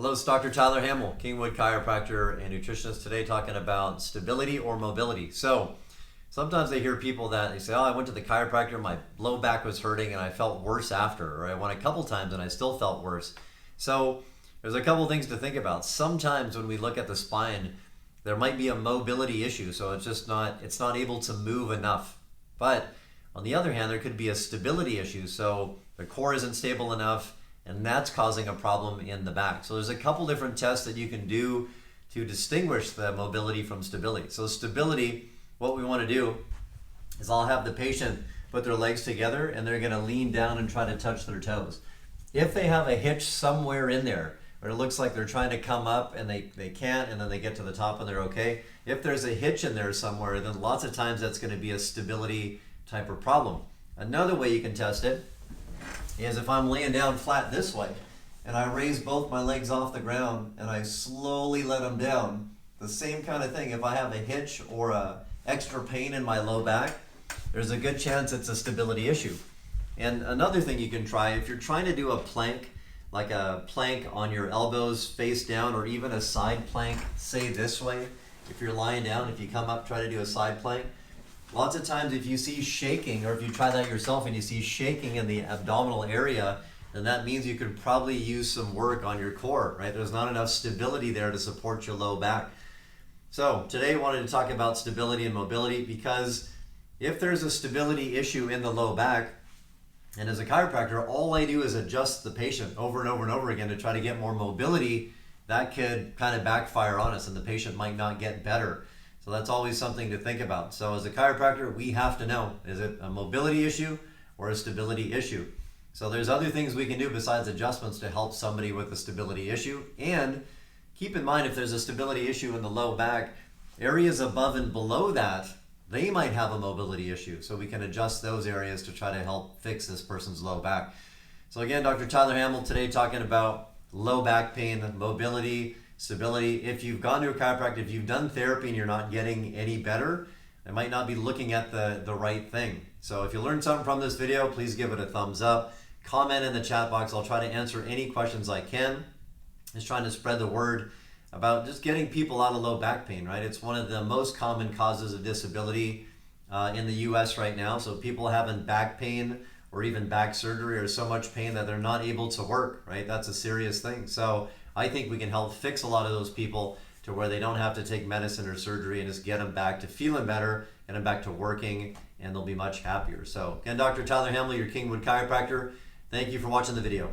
Hello, it's Dr. Tyler Hamill, Kingwood chiropractor and nutritionist. Today talking about stability or mobility. So sometimes I hear people that they say, oh, I went to the chiropractor, my low back was hurting and I felt worse after, or I went a couple times and I still felt worse. So there's a couple things to think about. Sometimes when we look at the spine, there might be a mobility issue, so it's not able to move enough. But on the other hand, there could be a stability issue, so the core isn't stable enough, and that's causing a problem in the back. So there's a couple different tests that you can do to distinguish the mobility from stability. So stability, what we want to do is I'll have the patient put their legs together and they're going to lean down and try to touch their toes. If they have a hitch somewhere in there, or it looks like they're trying to come up and they can't, and then they get to the top and they're okay, if there's a hitch in there somewhere, then lots of times that's going to be a stability type of problem. Another way you can test it is if I'm laying down flat this way and I raise both my legs off the ground and I slowly let them down. The same kind of thing, if I have a hitch or a extra pain in my low back, there's a good chance it's a stability issue. And another thing you can try, if you're trying to do a plank, like a plank on your elbows face down, or even a side plank, say this way, if you're lying down, if you come up, try to do a side plank. Lots of times if you see shaking, or if you try that yourself and you see shaking in the abdominal area, then that means you could probably use some work on your core, right? There's not enough stability there to support your low back. So today I wanted to talk about stability and mobility, because if there's a stability issue in the low back, and as a chiropractor, all I do is adjust the patient over and over and over again to try to get more mobility, that could kind of backfire on us and the patient might not get better. So that's always something to think about. So as a chiropractor, we have to know, is it a mobility issue or a stability issue? So there's other things we can do besides adjustments to help somebody with a stability issue. And keep in mind, if there's a stability issue in the low back, areas above and below that, they might have a mobility issue. So we can adjust those areas to try to help fix this person's low back. So again, Dr. Tyler Hamill today talking about low back pain, mobility, stability. If you've gone to a chiropractor, if you've done therapy and you're not getting any better, they might not be looking at the right thing. So if you learned something from this video, please give it a thumbs up. Comment in the chat box. I'll try to answer any questions I can. Just trying to spread the word about just getting people out of low back pain, right? It's one of the most common causes of disability in the US right now. So people having back pain or even back surgery or so much pain that they're not able to work, right? That's a serious thing. So I think we can help fix a lot of those people to where they don't have to take medicine or surgery, and just get them back to feeling better, get them back to working, and they'll be much happier. So again, Dr. Tyler Hamill, your Kingwood chiropractor. Thank you for watching the video.